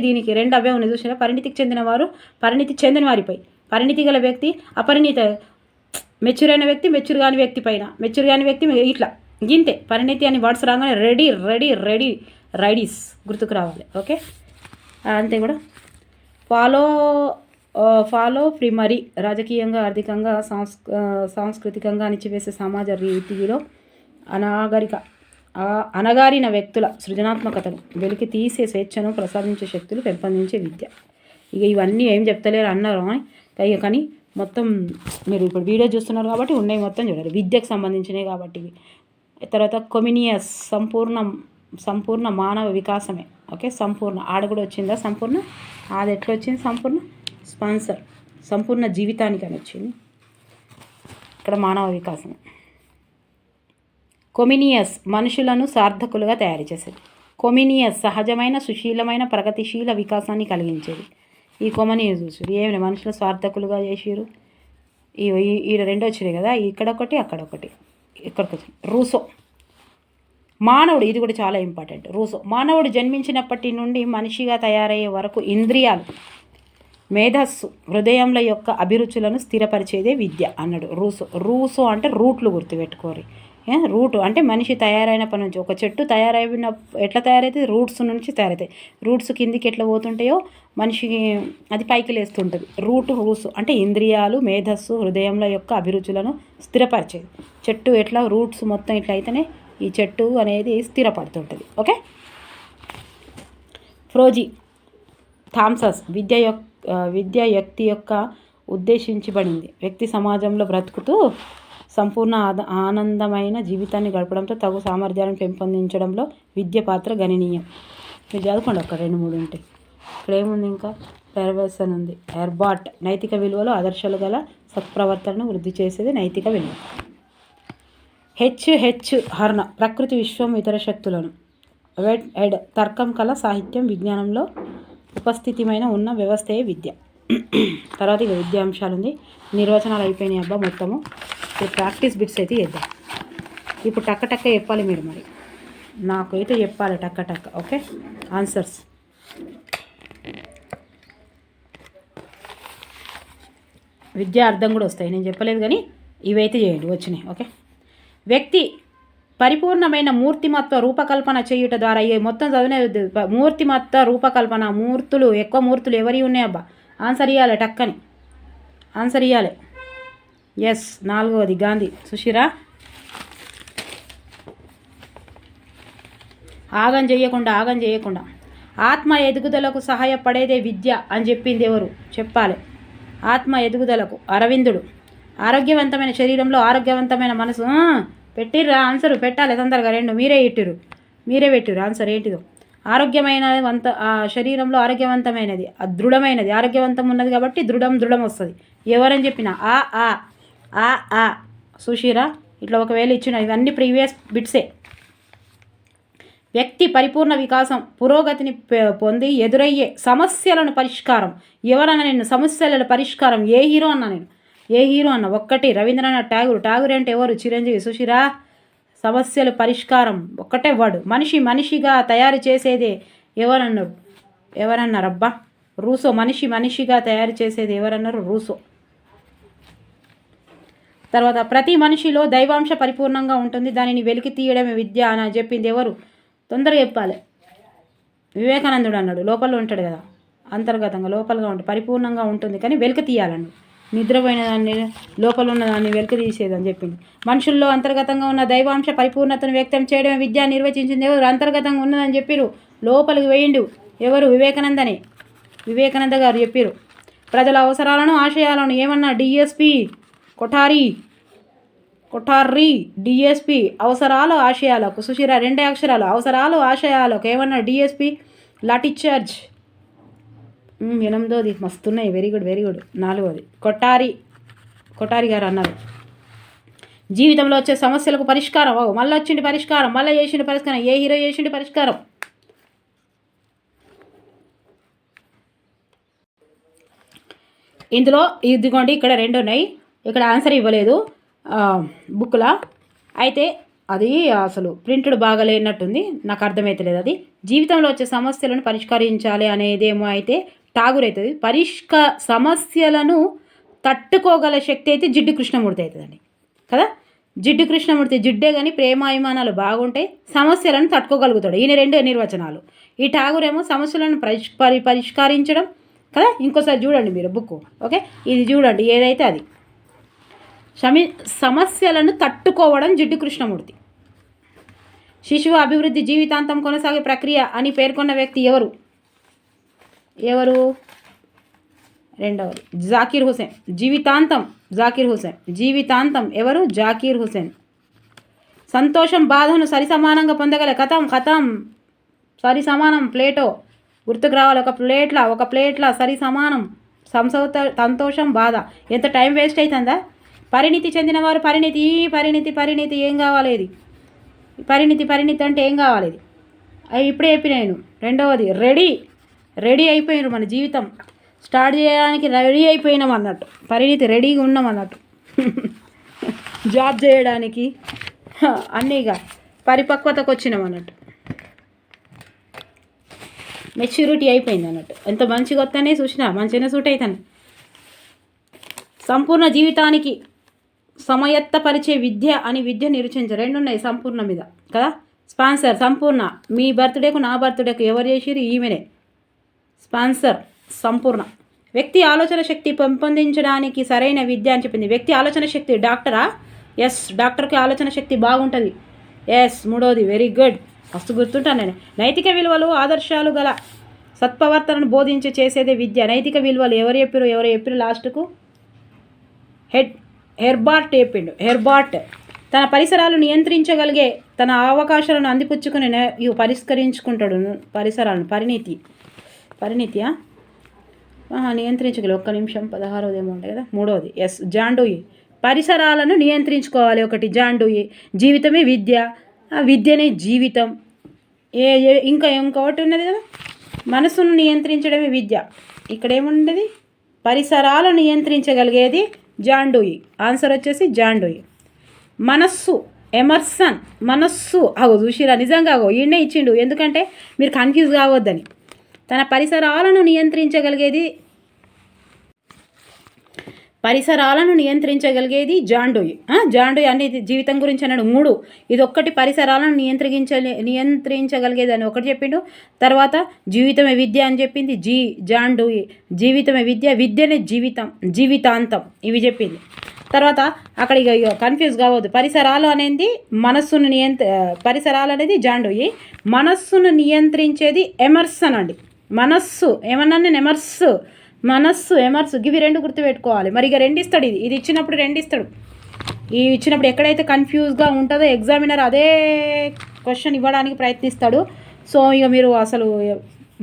దీనికి రెండు అవే ఉన్నాయి చూసినా. పరిణితికి చెందినవారు పరిణితి చెందిన వారిపై, పరిణితి గల వ్యక్తి అపరిణిత, మెచ్యూర్ అయిన వ్యక్తి మెచ్యూర్ కాని వ్యక్తి పైన, మెచ్యూర్ కాని వ్యక్తి ఇట్లా గింతే. పరిణితి అని వర్డ్స్ రాగానే రైడీస్ గుర్తుకు రావాలి. ఓకే. అంతే కూడా. ఫాలో ప్రిమరీ రాజకీయంగా, ఆర్థికంగా, సాంస్కృతికంగా అణిచివేసే సమాజ రీతిలో అనగారిన వ్యక్తుల సృజనాత్మకతను వెలికి తీసే స్వేచ్ఛను ప్రసాదించే శక్తులు పెంపొందించే విద్య. ఇక ఇవన్నీ ఏం చెప్తలేరు అన్నారు కానీ మొత్తం మీరు ఇప్పుడు వీడియో చూస్తున్నారు కాబట్టి ఉన్నాయి, మొత్తం చూడాలి. విద్యకు సంబంధించినవి కాబట్టి ఇవి. తర్వాత కొమినియస్ సంపూర్ణ మానవ వికాసమే. ఓకే. సంపూర్ణ ఆడ కూడా వచ్చిందా సంపూర్ణ? అది ఎట్లా వచ్చింది సంపూర్ణ? స్పాన్సర్ సంపూర్ణ జీవితానికి అని వచ్చింది. ఇక్కడ మానవ వికాసం. కొమినియస్ మనుషులను సార్థకులుగా తయారు చేసేది. కొమినియస్ సహజమైన, సుశీలమైన, ప్రగతిశీల వికాసాన్ని కలిగించేది. ఈ కొమినియస్ చూసి ఏమైనా మనుషులు స్వార్థకులుగా చేసిరు. ఈ రెండు వచ్చినాయి కదా, ఇక్కడొకటి అక్కడొకటి. ఇక్కడికి వచ్చి రూసో మానవుడు, ఇది కూడా చాలా ఇంపార్టెంట్. రూసో మానవుడు జన్మించినప్పటి నుండి మనిషిగా తయారయ్యే వరకు ఇంద్రియాలు, మేధస్సు, హృదయంల యొక్క అభిరుచులను స్థిరపరిచేదే విద్య అన్నాడు రూసో అంటే రూట్లు గుర్తుపెట్టుకోరు. రూట్ అంటే మనిషి తయారైనప్పటి నుంచి, ఒక చెట్టు తయారైన ఎట్లా తయారైతుంది, రూట్స్ నుంచి తయారవుతాయి. రూట్స్ కిందికి ఎట్లా పోతుంటాయో మనిషికి అది పైకి లేస్తుంటుంది. రూట్స్ అంటే ఇంద్రియాలు, మేధస్సు, హృదయంలో యొక్క అభిరుచులను స్థిరపరిచేది. చెట్టు ఎట్లా రూట్స్ మొత్తం ఇట్లా అయితేనే ఈ చెట్టు అనేది స్థిరపడుతుంటుంది. ఓకే. ఫ్రోజీ థామ్సస్ విద్య వ్యక్తి యొక్క ఉద్దేశించబడింది. వ్యక్తి సమాజంలో బ్రతుకుతూ సంపూర్ణ ఆనందమైన జీవితాన్ని గడపడంతో తగు సామర్థ్యాలను పెంపొందించడంలో విద్య పాత్ర గణనీయం. మీరు చదువుకోండి, ఒక 2-3 ఉంటాయి. ఇక్కడ ఏముంది ఇంకా? పెర్వర్సన్ ఉంది. ఎర్బాట్ నైతిక విలువలు, ఆదర్శాలు గల సత్ప్రవర్తనను వృద్ధి చేసేది నైతిక విలువ. హర్న ప్రకృతి, విశ్వం, ఇతర శక్తులను. ఎడ్ తర్కం కల సాహిత్యం, విజ్ఞానంలో ఉపస్థితమైన ఉన్న వ్యవస్థయే విద్య. తర్వాత ఇక విద్యాంశాలు ఉంది. నిర్వచనాలు అయిపోయినాయి అబ్బా మొత్తము. ప్రాక్టీస్ బిట్స్ అయితే చేద్దాం. ఇప్పుడు టక్క చెప్పాలి మీరు, మరి నాకైతే చెప్పాలి టక్క. ఓకే. ఆన్సర్స్ విద్యా అర్థం కూడా వస్తాయి, నేను చెప్పలేదు కానీ ఇవైతే చేయండి, వచ్చినాయి. ఓకే. వ్యక్తి పరిపూర్ణమైన మూర్తిమత్వ రూపకల్పన చేయుట ద్వారా, ఈ మొత్తం చదివిన మూర్తిమత్వ రూపకల్పన, ఎక్కువ మూర్తులు ఎవరి ఉన్నాయబ్బా? ఆన్సర్ ఇవ్వాలి, టక్కని ఆన్సర్ ఇవ్వాలి. ఎస్. 4వది గాంధీ. సుశీరా ఆగం చేయకుండా ఆత్మ ఎదుగుదలకు సహాయపడేదే విద్య అని చెప్పింది ఎవరు? చెప్పాలి. ఆత్మ ఎదుగుదలకు అరవిందుడు. ఆరోగ్యవంతమైన శరీరంలో ఆరోగ్యవంతమైన మనసు. పెట్టిర్రా ఆన్సర్? పెట్టాలి తొందరగా. 2 మీరే పెట్టిరు ఆన్సర్ ఏంటిదో. ఆ శరీరంలో ఆరోగ్యవంతమైనది, దృఢమైనది, ఆరోగ్యవంతం ఉన్నది కాబట్టి దృఢం వస్తుంది. ఎవరని చెప్పిన ఆ ఆ ఆ ఆ సుషీరా ఇట్లా ఒకవేళ ఇచ్చిన ఇవన్నీ ప్రీవియస్ బిట్సే. వ్యక్తి పరిపూర్ణ వికాసం పురోగతిని పొంది ఎదురయ్యే సమస్యలను పరిష్కారం. ఎవరన్నా నేను సమస్యల పరిష్కారం ఏ హీరో అన్న ఒక్కటి రవీంద్రనాథ్ ఠాగూర్ అంటే ఎవరు? చిరంజీవి. సుషిరా సమస్యల పరిష్కారం ఒక్కటే వాడు. మనిషిగా తయారు చేసేదే ఎవరన్నారు అబ్బా? రూసో. మనిషిగా తయారు చేసేది ఎవరన్నారు? రూసో. తర్వాత ప్రతి మనిషిలో దైవాంశ పరిపూర్ణంగా ఉంటుంది, దానిని వెలికి తీయడమే విద్య అని చెప్పింది ఎవరు? తొందరగా చెప్పాలి. వివేకానందుడు అన్నాడు. లోపల ఉంటాడు కదా, అంతర్గతంగా లోపలగా ఉంటుంది, పరిపూర్ణంగా ఉంటుంది కానీ వెలికి తీయాలండి. నిద్రపోయిన దాన్ని లోపల ఉన్న దాన్ని వెలికి తీసేదని చెప్పింది. మనుషుల్లో అంతర్గతంగా ఉన్న దైవాంశ పరిపూర్ణతను వ్యక్తం చేయడమే విద్య నిర్వచించింది ఎవరు? అంతర్గతంగా ఉన్నదని చెప్పిరు, లోపలికి వేయండు ఎవరు? వివేకానంద గారు చెప్పిరు. ప్రజల అవసరాలను ఆశయాలను ఏమన్నా? డిఎస్పి కొఠారి డిఎస్పి అవసరాలు ఆశయాలకు. సుశీరా 2 అక్షరాలు. అవసరాలు ఆశయాలకు ఏమన్నా? DSP lathi charge. 8వ మస్తున్నాయి. Very good. 4వది కొఠారి గారు అన్నారు. జీవితంలో వచ్చే సమస్యలకు పరిష్కారం. మళ్ళీ వచ్చింది పరిష్కారం, మళ్ళీ చేసిండు పరిష్కారం. ఏ హీరో చేసిండు పరిష్కారం? ఇందులో ఇదిగోండి ఇక్కడ 2 ఉన్నాయి. ఇక్కడ ఆన్సర్ ఇవ్వలేదు బుక్లా. అయితే అది అసలు ప్రింటెడ్ బాగాలేనట్టుంది, నాకు అర్థమవుతలేదు. అది జీవితంలో వచ్చే సమస్యలను పరిష్కరించాలి అనేదేమో అయితే ఠాగూర్ అవుతుంది. సమస్యలను తట్టుకోగల శక్తి అయితే జిడ్డు కృష్ణమూర్తి అవుతుందండి కదా. జిడ్డు కృష్ణమూర్తి జిడ్డే కానీ ప్రేమాభిమానాలు బాగుంటాయి, సమస్యలను తట్టుకోగలుగుతాడు. ఈయన 2 నిర్వచనాలు. ఈ ఠాగూర్ ఏమో సమస్యలను పరిష్కరించడం కదా. ఇంకోసారి చూడండి మీరు బుక్. ఓకే, ఇది చూడండి ఏదైతే అది. సమస్యలను తట్టుకోవడం జిడ్డు కృష్ణమూర్తి. శిశువు అభివృద్ధి జీవితాంతం కొనసాగే ప్రక్రియ అని పేర్కొన్న వ్యక్తి ఎవరు? 2వది జాకీర్ హుసేన్. జీవితాంతం ఎవరు? జాకీర్ హుసేన్. సంతోషం బాధను సరిసమానంగా పొందగల కథం సరిసమానం. ప్లేటో గుర్తుకు రావాలి. ఒక ప్లేట్ల సరిసమానం సంతోషం బాధ. ఎంత టైం వేస్ట్ అవుతుందా? పరిణితి చెందినవారు పరిణితి ఏం కావాలి? ఇది పరిణితి అంటే ఏం కావాలి? ఇది ఇప్పుడే చెప్పిన నేను. 2వది రెడీ అయిపోయినారు. మన జీవితం స్టార్ట్ చేయడానికి రెడీ అయిపోయినాం అన్నట్టు. పరిణితి రెడీగా ఉన్నాం అన్నట్టు. జాబ్ చేయడానికి అన్నీగా పరిపక్వతకు వచ్చినాం అన్నట్టు. మెచ్యూరిటీ అయిపోయింది అన్నట్టు. ఎంత మంచిగా వస్తానే చూసినా మంచిగానే సూట్ అవుతాను. సంపూర్ణ జీవితానికి సమయత్తపరిచే విద్య అని విద్య నిర్వచించారు. 2 ఉన్నాయి సంపూర్ణ మీద కదా. స్పాన్సర్ సంపూర్ణ. మీ బర్త్డేకు నా బర్త్డేకు ఎవరు చేసిరు? ఈమెనే స్పాన్సర్ సంపూర్ణ. వ్యక్తి ఆలోచన శక్తి పెంపొందించడానికి సరైన విద్య అని చెప్పింది. వ్యక్తి ఆలోచన శక్తి డాక్టరా? ఎస్, డాక్టర్కి ఆలోచన శక్తి బాగుంటుంది. ఎస్. 3వది వెరీ గుడ్, మస్తు గుర్తుంటాను నేను. నైతిక విలువలు ఆదర్శాలు గల సత్ప్రవర్తనను బోధించి చేసేదే విద్య. నైతిక విలువలు ఎవరు చెప్పారు లాస్ట్కు? హెర్బార్ట్ చెప్పిండు. తన పరిసరాలు నియంత్రించగలిగే, తన అవకాశాలను అందిపుచ్చుకుని పరిష్కరించుకుంటాడు పరిసరాలను. పరిణితియా నియంత్రించగలరు. 1 నిమిషం 16వది ఏమో ఉంటాయి కదా. 3వది ఎస్ జాన్ డూయి. పరిసరాలను నియంత్రించుకోవాలి. ఒకటి జాన్ డూయి. జీవితమే విద్య, విద్యనే జీవితం. ఇంకొకటి ఉన్నది కదా, మనసును నియంత్రించడమే విద్య. ఇక్కడ ఏముండదు? పరిసరాలను నియంత్రించగలిగేది జాన్ డూయి. ఆన్సర్ వచ్చేసి జాన్ డూయి. మనస్సు ఎమర్సన్. చూసిరా నిజంగా ఈయనే ఇచ్చిండు, ఎందుకంటే మీరు కన్ఫ్యూజ్ కావద్దని. తన పరిసరాలను నియంత్రించగలిగేది జాన్ డూయి. అనేది జీవితం గురించి అన్నాడు. 3 ఇదొక్కటి పరిసరాలను నియంత్రించగలిగేది అని ఒకటి చెప్పిండు. తర్వాత జీవితమే విద్య అని చెప్పింది జాన్ డూయి. జీవితమే విద్య, విద్యనే జీవితాంతం ఇవి చెప్పింది. తర్వాత అక్కడ ఇక కన్ఫ్యూజ్ కావద్దు. పరిసరాలు అనేది పరిసరాలు అనేది జాన్ డూయి. మనస్సును నియంత్రించేది ఎమర్సన్ అండి. మనస్సు ఏమన్నా నేను మనస్సు ఇవి 2 గుర్తుపెట్టుకోవాలి. మరి ఇక 2 ఇస్తాడు. ఇది ఇచ్చినప్పుడు 2 ఇస్తాడు. ఇచ్చినప్పుడు ఎక్కడైతే కన్ఫ్యూజ్గా ఉంటుందో ఎగ్జామినర్ అదే క్వశ్చన్ ఇవ్వడానికి ప్రయత్నిస్తాడు. సో ఇక మీరు అసలు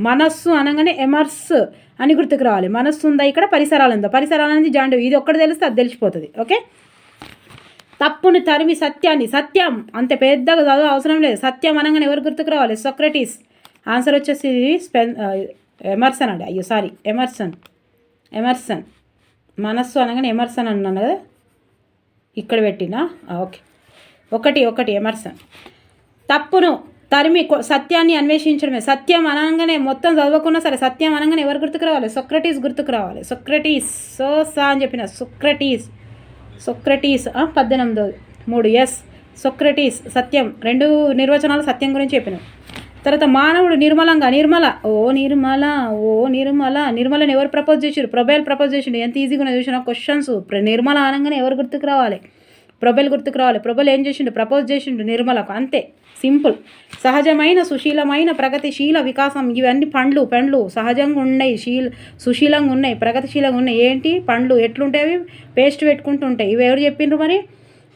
మనస్సు అనగానే ఎమర్స్ అని గుర్తుకు రావాలి. మనస్సు ఉందా ఇక్కడ, పరిసరాలు ఉందా, పరిసరాలు అనేది జాండు, ఇది ఒక్కటి తెలిస్తే అది తెలిసిపోతుంది. ఓకే, తప్పుని తరిమి సత్యాన్ని, సత్యం అంతే పెద్దగా చదువు అవసరం లేదు. సత్యం అనగానే ఎవరు గుర్తుకు రావాలి, సోక్రటీస్. ఆన్సర్ వచ్చేసి ఎమర్సన్ అండి, అయ్యో సారీ ఎమర్సన్. మనస్సు అనగానే ఎమర్సన్ అన్నాను కదా, ఇక్కడ పెట్టినా. ఓకే, ఒకటి ఎమర్సన్. తప్పును తరిమి సత్యాన్ని అన్వేషించడమే. సత్యం అనగానే మొత్తం చదవకున్నా సరే, సత్యం అనగానే ఎవరు గుర్తుకు రావాలి, సోక్రటీస్ గుర్తుకు రావాలి. సోక్రటీస్ అని చెప్పిన సోక్రటీస్ 18 ఎస్ సోక్రటీస్. సత్యం, 2 నిర్వచనాలు సత్యం గురించి చెప్పినాం. తర్వాత మానవుడు నిర్మలని ఎవరు ప్రపోజ్ చేసారు, ప్రొబెల్ ప్రపోజ్ చేసిండు. ఎంత ఈజీగా చూసిన క్వశ్చన్స్. నిర్మల అనగానే ఎవరు గుర్తుకు రావాలి, ప్రొబెల్ గుర్తుకు రావాలి. ప్రొబెల్ ఏం చేసిండు, ప్రపోజ్ చేసిండు నిర్మలకు, అంతే సింపుల్. సహజమైన సుశీలమైన ప్రగతిశీల వికాసం, ఇవన్నీ పండ్లు సహజంగా ఉన్నాయి, సుశీలంగా ఉన్నాయి, ప్రగతిశీలంగా ఉన్నాయి. ఏంటి పండ్లు ఎట్లుంటాయి, అవి పేస్ట్ పెట్టుకుంటూ ఉంటాయి. ఇవి ఎవరు చెప్పిండ్రు మరి,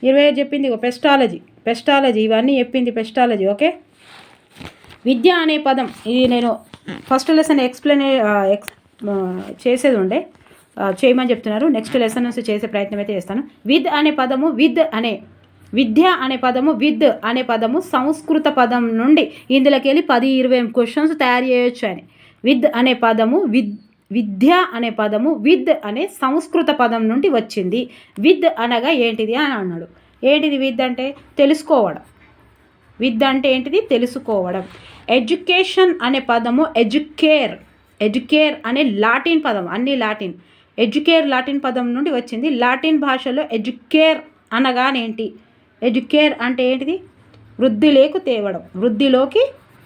25 చెప్పింది. పెస్టాలజీ ఇవన్నీ చెప్పింది పెస్టాలజీ. ఓకే, విద్య అనే పదం, ఇది నేను ఫస్ట్ లెసన్ చేసేది ఉండే, చేయమని చెప్తున్నారు. నెక్స్ట్ లెసన్ నుంచి చేసే ప్రయత్నం అయితే చేస్తాను. విద్య అనే పదము సంస్కృత పదం నుండి, ఇందులోకి వెళ్ళి 10-20 క్వశ్చన్స్ తయారు చేయొచ్చు అని. విద్య అనే పదము విద్ అనే సంస్కృత పదం నుండి వచ్చింది. విద్ అనగా ఏంటిది అని అన్నాడు. ఏంటిది విద్ అంటే, తెలుసుకోవడం. విద్ అంటే ఏంటిది, తెలుసుకోవడం. ఎడ్యుకేషన్ అనే పదము ఎడ్యుకేర్ అనే లాటిన్ పదం, అన్ని లాటిన్. ఎడ్యుకేర్ లాటిన్ పదం నుండి వచ్చింది. లాటిన్ భాషలో ఎడ్యుకేర్ అనగానేంటి, ఎడ్యుకేర్ అంటే ఏంటిది, వృద్ధిలోకి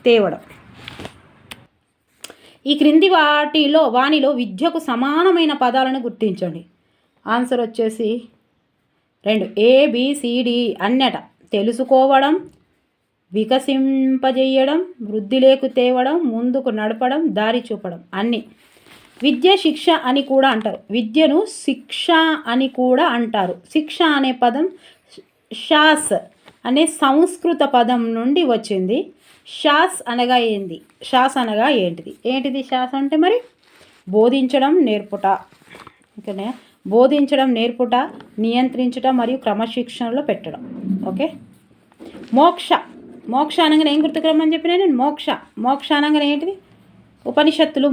తేవడం. ఈ క్రింది వానిలో విద్యకు సమానమైన పదాలను గుర్తించండి. ఆన్సర్ వచ్చేసి 2 ABCD అన్నట. తెలుసుకోవడం, వికసింపజేయడం, వృద్ధిలోకి తేవడం, ముందుకు నడపడం, దారి చూపడం, అన్నీ. విద్య శిక్ష అని కూడా అంటారు. విద్యను శిక్ష అని కూడా అంటారు. శిక్ష అనే పదం షాస్ అనే సంస్కృత పదం నుండి వచ్చింది. షాస్ అనగా ఏంటిది, షాస్ అంటే మరి బోధించడం, నేర్పుట, నియంత్రించడం మరియు క్రమశిక్షణలో పెట్టడం. ఓకే, మోక్ష అనగానే ఏం గుర్తుకురమ్మని చెప్పినా నేను, మోక్ష అనగానే ఏంటిది, ఉపనిషత్తులు.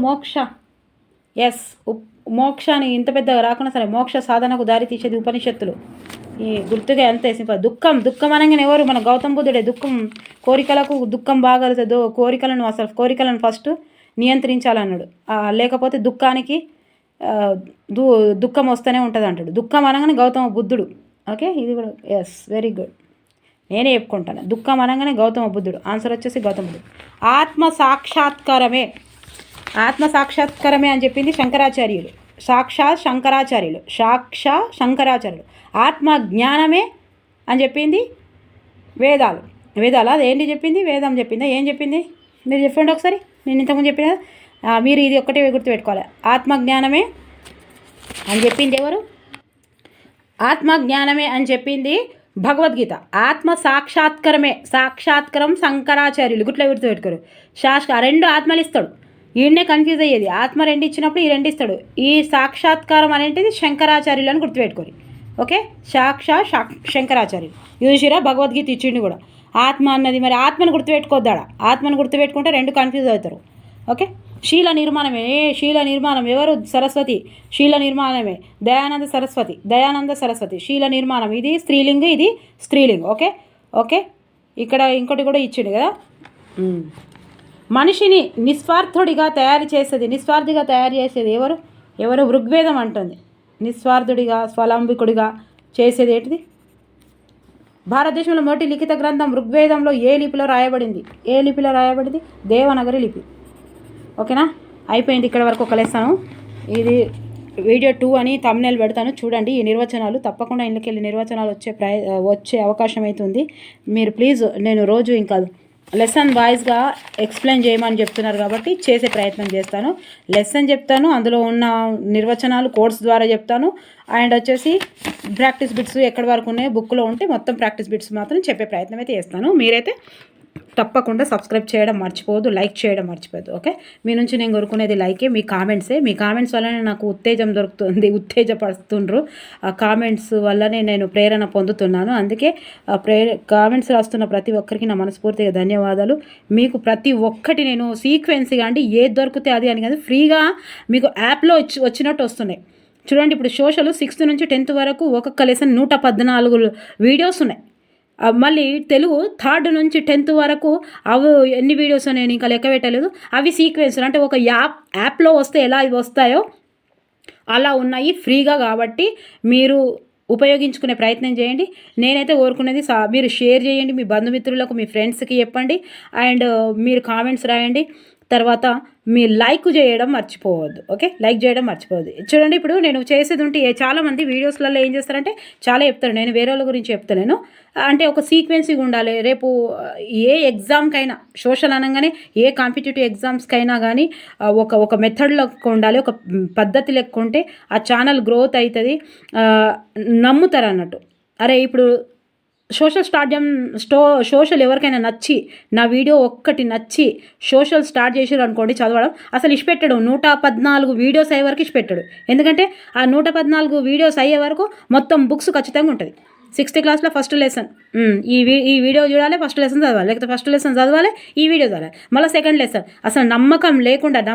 మోక్షాన్ని ఇంత పెద్దగా రాకుండా సరే, మోక్ష సాధనకు దారి తీసేది ఉపనిషత్తులు. ఈ గుర్తుగా ఎంత సింపుల్. దుఃఖం అనగానే ఎవరు, మన గౌతమ బుద్ధుడే. దుఃఖం బాగా కోరికలను ఫస్ట్ నియంత్రించాలన్నాడు. లేకపోతే దుఃఖానికి దుఃఖం వస్తూనే ఉంటుంది అంటాడు. దుఃఖం అనగానే గౌతమ బుద్ధుడు. ఓకే, ఇది కూడా ఎస్, వెరీ గుడ్, నేనే చెప్పుకుంటాను. దుఃఖం అనగానే గౌతమ బుద్ధుడు. ఆన్సర్ వచ్చేసి గౌతమ బుద్ధుడు. ఆత్మ సాక్షాత్కారమే అని చెప్పింది శంకరాచార్యులు. శంకరాచార్యులు. ఆత్మ జ్ఞానమే అని చెప్పింది వేదాలు. అది ఏంటి చెప్పింది, వేదం చెప్పిందా, ఏం చెప్పింది మీరు చెప్పండి ఒకసారి. నేను ఇంతకుముందు చెప్పిన, మీరు ఇది ఒక్కటే గుర్తుపెట్టుకోవాలి. ఆత్మజ్ఞానమే అని చెప్పింది ఎవరు, ఆత్మజ్ఞానమే అని చెప్పింది భగవద్గీత. ఆత్మ సాక్షాత్కారం శంకరాచార్యులు. గుర్తుపెట్టుకోరు. 2 ఆత్మలు ఇస్తాడు. ఈయన్నే కన్ఫ్యూజ్ అయ్యేది. ఆత్మ 2 ఇచ్చినప్పుడు ఈ 2 ఇస్తాడు. ఈ సాక్షాత్కారం అనేటిది శంకరాచార్యులు అని గుర్తుపెట్టుకోరు. ఓకే, శంకరాచార్యులు యూజిరా భగవద్గీత ఇచ్చిండు కూడా. ఆత్మ అన్నది మరి ఆత్మను గుర్తుపెట్టుకోద్దాడా, ఆత్మను గుర్తుపెట్టుకుంటే 2 కన్ఫ్యూజ్ అవుతారు. ఓకే, శీల నిర్మాణం ఎవరు, సరస్వతి. శీల నిర్మాణమే దయానంద సరస్వతి. శీల నిర్మాణం, ఇది స్త్రీలింగ్, ఇది స్త్రీలింగ్. ఓకే, ఇక్కడ ఇంకోటి కూడా ఇచ్చిండు కదా. మనిషిని నిస్వార్థిగా తయారు చేసేది ఎవరు ఋగ్వేదం అంటుంది. నిస్వార్థుడిగా, స్వలంబికుడిగా చేసేది ఏంటిది, భారతదేశంలో మొదటి లిఖిత గ్రంథం ఋగ్వేదంలో ఏ లిపిలో రాయబడింది, దేవనాగరి లిపి. ఓకేనా, అయిపోయింది ఇక్కడ వరకు ఒక లెసను. ఇది వీడియో 2 అని థంబ్నెయిల్ పెడతాను, చూడండి. ఈ నిర్వచనాలు తప్పకుండా ఇంట్లోకి వెళ్ళి నిర్వచనాలు వచ్చే అవకాశం అవుతుంది. మీరు ప్లీజ్, నేను రోజు ఇంకా లెసన్ వైజ్గా ఎక్స్ప్లెయిన్ చేయమని చెప్తున్నారు కాబట్టి చేసే ప్రయత్నం చేస్తాను. లెసన్ చెప్తాను, అందులో ఉన్న నిర్వచనాలు కోర్స్ ద్వారా చెప్తాను. అండ్ వచ్చేసి ప్రాక్టీస్ బిట్స్ ఎక్కడి వరకు ఉన్నాయో బుక్లో ఉంటే మొత్తం ప్రాక్టీస్ బిట్స్ మాత్రం చెప్పే ప్రయత్నం అయితే చేస్తాను. మీరైతే తప్పకుండా సబ్స్క్రైబ్ చేయడం మర్చిపోవద్దు, లైక్ చేయడం మర్చిపోవద్దు. ఓకే, మీ నుంచి నేను కోరుకునేది లైకే, మీ కామెంట్సే. మీ కామెంట్స్ వల్లనే నాకు ఉత్తేజం దొరుకుతుంది, ఉత్తేజపడుతుండ్రు. ఆ కామెంట్స్ వల్లనే నేను ప్రేరణ పొందుతున్నాను. అందుకే కామెంట్స్ రాస్తున్న ప్రతి ఒక్కరికి నా మనస్ఫూర్తిగా ధన్యవాదాలు. మీకు ప్రతి ఒక్కటి నేను సీక్వెన్స్గా అంటే ఏది దొరికితే అది అని కాదు, ఫ్రీగా మీకు యాప్లో వచ్చినట్టు వస్తున్నాయి. చూడండి, ఇప్పుడు సోషల్ 6th నుంచి 10th వరకు ఒక్కొక్క లెసన్ 114 వీడియోస్ ఉన్నాయి. మళ్ళీ తెలుగు 3rd నుంచి 10th వరకు అవి ఎన్ని వీడియోస్ నేను ఇంకా లెక్క పెట్టలేదు. అవి సీక్వెన్స్ అంటే ఒక యాప్లో వస్తే ఎలా వస్తాయో అలా ఉన్నాయి ఫ్రీగా. కాబట్టి మీరు ఉపయోగించుకునే ప్రయత్నం చేయండి. నేనైతే కోరుకునేది మీరు షేర్ చేయండి, మీ బంధుమిత్రులకు, మీ ఫ్రెండ్స్కి చెప్పండి, అండ్ మీరు కామెంట్స్ రాయండి. తర్వాత మీ లైక్ చేయడం మర్చిపోవద్దు. ఓకే, లైక్ చేయడం మర్చిపోవద్దు. చూడండి, ఇప్పుడు నేను చేసేది ఉంటే చాలామంది వీడియోస్లలో ఏం చేస్తారంటే చాలా చెప్తారు, నేను వేరే వాళ్ళ గురించి చెప్తాను. అంటే ఒక సీక్వెన్స్గా ఉండాలి. రేపు ఏ ఎగ్జామ్కైనా, సోషల్ అనగానే ఏ కాంపిటేటివ్ ఎగ్జామ్స్కైనా కానీ ఒక మెథడ్లో ఉండాలి, ఒక పద్ధతి లెక్క ఉంటే ఆ ఛానల్ గ్రోత్ అవుతుంది, నమ్ముతారు అన్నట్టు. అరే ఇప్పుడు సోషల్ ఎవరికైనా నచ్చి, నా వీడియో ఒక్కటి నచ్చి సోషల్ స్టార్ట్ చేసారు అనుకోండి చదవడం, అసలు ఇష్టపెట్టాడు 114 వీడియోస్ అయ్యే వరకు ఇష్టపెట్టాడు. ఎందుకంటే ఆ 114 వీడియోస్ అయ్యే వరకు మొత్తం బుక్స్ ఖచ్చితంగా ఉంటుంది. 6th క్లాస్లో ఫస్ట్ లెసన్ ఈ వీడియో చూడాలి, ఫస్ట్ లెసన్ చదవాలి, లేకపోతే ఫస్ట్ లెసన్ చదవాలి, ఈ వీడియో చదవాలి, మళ్ళీ సెకండ్ లెసన్. అసలు నమ్మకం ఉండదు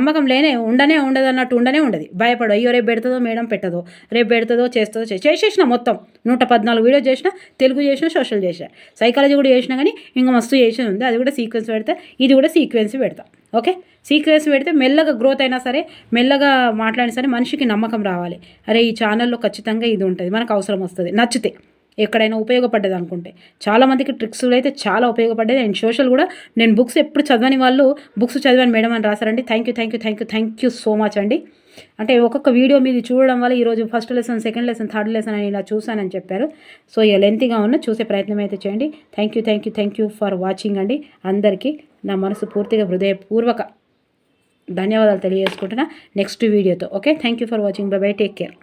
అన్నట్టు ఉండదు. భయపడు, అయ్యో రేపు పెడుతుందో మేడం పెట్టదో, రేపు పెడుతుందో చేస్తుందో చేసేసిన మొత్తం 114 వీడియో చేసిన, తెలుగు చేసిన, సోషల్ చేసిన, సైకాలజీ కూడా చేసినా కానీ ఇంకా మస్తు చేసేది ఉంది. అది కూడా సీక్వెన్స్ పెడతా, ఇది కూడా సీక్వెన్స్ పెడతా. ఓకే, సీక్వెన్స్ పెడితే మెల్లగా గ్రోత్ అయినా సరే, మెల్లగా మాట్లాడినా సరే మనిషికి నమ్మకం రావాలి. అరే ఈ ఛానల్లో ఖచ్చితంగా ఇది ఉంటుంది, మనకు అవసరం వస్తుంది, నచ్చితే ఎక్కడైనా ఉపయోగపడ్డది అనుకుంటే. చాలామందికి ట్రిక్స్ అయితే చాలా ఉపయోగపడ్డది. అండ్ సోషల్ కూడా నేను బుక్స్ ఎప్పుడు చదవని వాళ్ళు బుక్స్ చదివాను మేడం అని రాశారండి. థ్యాంక్ యూ సో మచ్ అండి. అంటే ఒక్కొక్క వీడియో మీది చూడడం వల్ల ఈరోజు first lesson, second lesson, third lesson అని ఇలా చూసానని చెప్పారు. సో ఇక లెంతీగా ఉన్న చూసే ప్రయత్నం అయితే చేయండి. థ్యాంక్ యూ ఫర్ వాచింగ్ అండి. అందరికీ నా మనసు పూర్తిగా హృదయపూర్వక ధన్యవాదాలు తెలియజేసుకుంటున్నా నెక్స్ట్ వీడియోతో. Okay, thank you for watching. By, take care.